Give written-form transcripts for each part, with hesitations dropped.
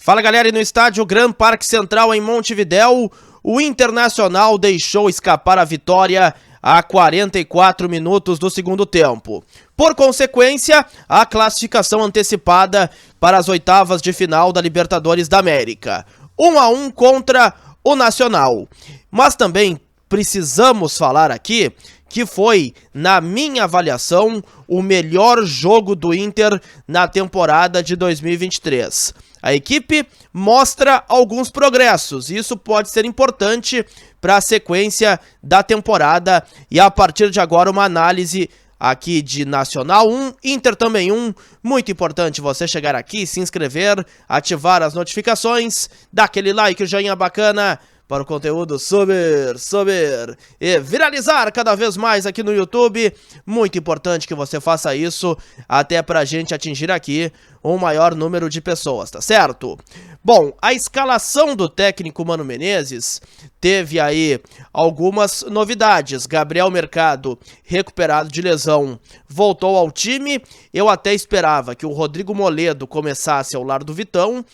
Fala galera, e no estádio Gran Parque Central em Montevidéu, o Internacional deixou escapar a vitória a 44 minutos do segundo tempo. Por consequência, a classificação antecipada para as oitavas de final da Libertadores da América. 1-1 contra o Nacional. Mas também precisamos falar aqui que foi, na minha avaliação, o melhor jogo do Inter na temporada de 2023. A equipe mostra alguns progressos, e isso pode ser importante para a sequência da temporada, e a partir de agora uma análise aqui de Nacional 1, Inter também 1, muito importante você chegar aqui, se inscrever, ativar as notificações, dar aquele like, o joinha bacana, para o conteúdo subir e viralizar cada vez mais aqui no YouTube. Muito importante que você faça isso, até pra gente atingir aqui um maior número de pessoas, tá certo? Bom, a escalação do técnico Mano Menezes teve aí algumas novidades. Gabriel Mercado, recuperado de lesão, voltou ao time. Eu até esperava que o Rodrigo Moledo começasse ao lado do Vitão.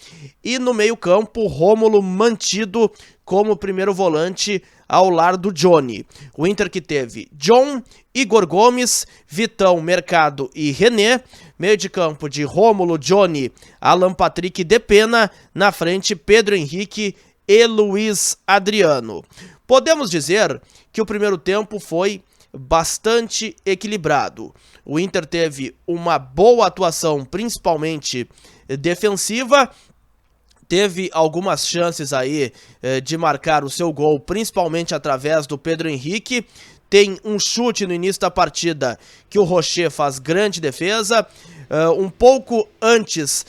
E no meio-campo, Rômulo mantido como primeiro volante ao lado do Johnny. O Inter que teve John, Igor Gomes, Vitão, Mercado e René. Meio de campo de Rômulo, Johnny, Alan Patrick e Depena. Na frente, Pedro Henrique e Luiz Adriano. Podemos dizer que o primeiro tempo foi bastante equilibrado. O Inter teve uma boa atuação, principalmente defensiva. Teve algumas chances aí de marcar o seu gol, principalmente através do Pedro Henrique. Tem um chute no início da partida que o Rocher faz grande defesa. Um pouco antes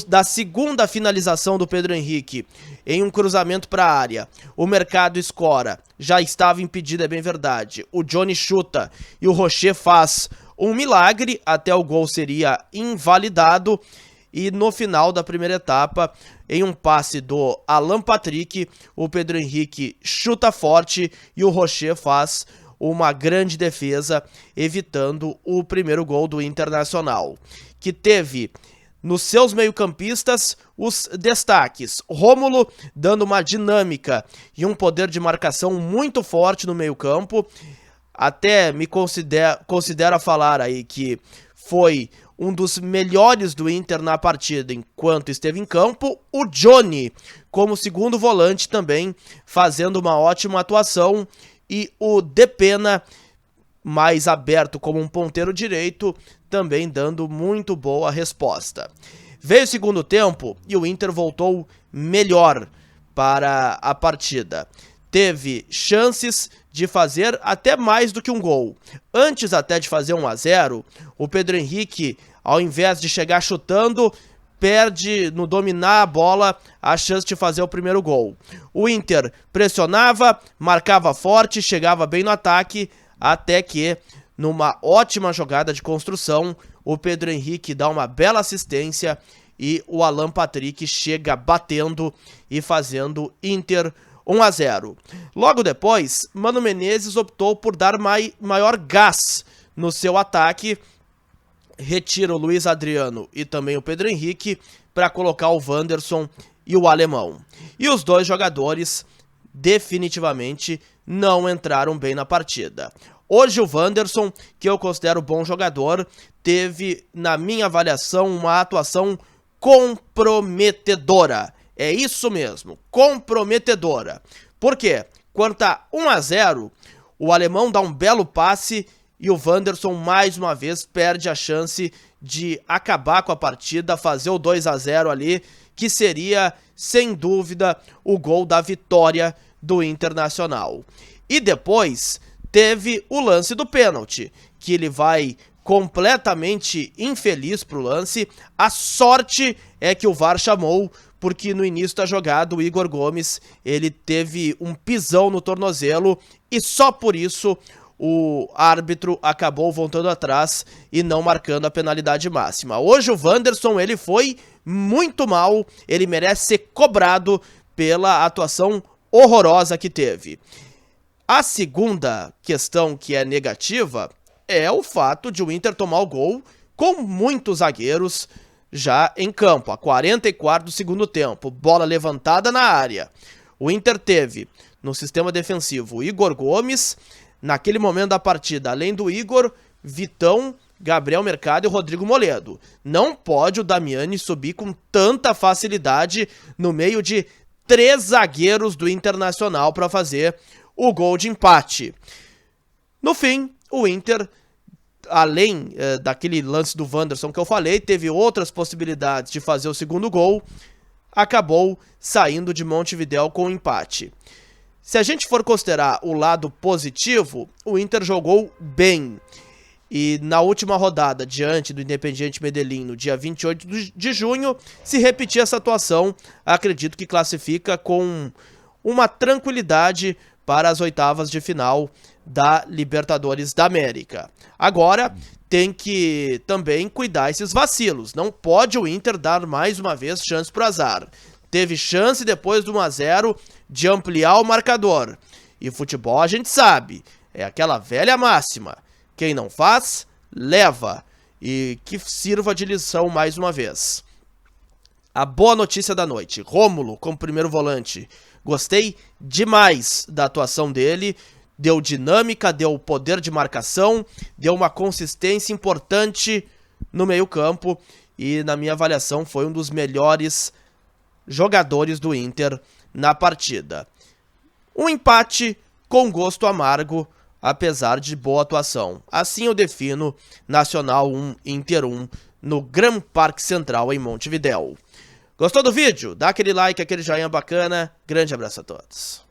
da segunda finalização do Pedro Henrique, em um cruzamento para a área, o Mercado escora. Já estava impedido, é bem verdade. O Johnny chuta e o Rocher faz um milagre, até o gol seria invalidado. E no final da primeira etapa, em um passe do Alan Patrick, o Pedro Henrique chuta forte e o Rocher faz uma grande defesa, evitando o primeiro gol do Internacional, que teve nos seus meio-campistas os destaques. Rômulo dando uma dinâmica e um poder de marcação muito forte no meio-campo. Até me considero falar aí que foi um dos melhores do Inter na partida enquanto esteve em campo. O Johnny como segundo volante também fazendo uma ótima atuação, e o Depena mais aberto como um ponteiro direito também dando muito boa resposta. Veio o segundo tempo e o Inter voltou melhor para a partida. Teve chances de fazer até mais do que um gol. Antes até de fazer 1-0, o Pedro Henrique, ao invés de chegar chutando, perde no dominar a bola a chance de fazer o primeiro gol. O Inter pressionava, marcava forte, chegava bem no ataque, até que, numa ótima jogada de construção, o Pedro Henrique dá uma bela assistência e o Alan Patrick chega batendo e fazendo Inter 1-0. Logo depois, Mano Menezes optou por dar maior gás no seu ataque, retira o Luiz Adriano e também o Pedro Henrique para colocar o Wanderson e o Alemão. E os dois jogadores definitivamente não entraram bem na partida. Hoje o Wanderson, que eu considero bom jogador, teve, na minha avaliação, uma atuação comprometedora. É isso mesmo, comprometedora. Por quê? Quando tá 1-0, o Alemão dá um belo passe e o Wanderson mais uma vez perde a chance de acabar com a partida, fazer o 2-0 ali, que seria, sem dúvida, o gol da vitória do Internacional. E depois teve o lance do pênalti, que ele vai completamente infeliz pro lance. A sorte é que o VAR chamou, porque no início da jogada o Igor Gomes ele teve um pisão no tornozelo e só por isso o árbitro acabou voltando atrás e não marcando a penalidade máxima. Hoje o Wanderson ele foi muito mal, ele merece ser cobrado pela atuação horrorosa que teve. A segunda questão que é negativa é o fato de o Inter tomar o gol com muitos zagueiros já em campo, a 44 do segundo tempo, bola levantada na área. O Inter teve no sistema defensivo Igor Gomes, naquele momento da partida, além do Igor, Vitão, Gabriel Mercado e Rodrigo Moledo. Não pode o Damiani subir com tanta facilidade no meio de 3 zagueiros do Internacional para fazer o gol de empate. No fim, o Inter, além daquele lance do Wanderson que eu falei, teve outras possibilidades de fazer o segundo gol, acabou saindo de Montevidéu com o empate. Se a gente for considerar o lado positivo, o Inter jogou bem. E na última rodada, diante do Independiente Medellín, no dia 28 de junho, se repetir essa atuação, acredito que classifica com uma tranquilidade para as oitavas de final da Libertadores da América. Agora, tem que também cuidar esses vacilos. Não pode o Inter dar mais uma vez chance pro azar. Teve chance depois do 1-0 de ampliar o marcador. E futebol a gente sabe, é aquela velha máxima. Quem não faz, leva. E que sirva de lição mais uma vez. A boa notícia da noite, Rômulo como primeiro volante. Gostei demais da atuação dele. Deu dinâmica, deu poder de marcação, deu uma consistência importante no meio-campo. E na minha avaliação foi um dos melhores jogadores do Inter na partida. Um empate com gosto amargo, apesar de boa atuação. Assim eu defino Nacional 1, Inter 1 no Gran Parque Central em Montevidéu. Gostou do vídeo? Dá aquele like, aquele joinha bacana. Grande abraço a todos.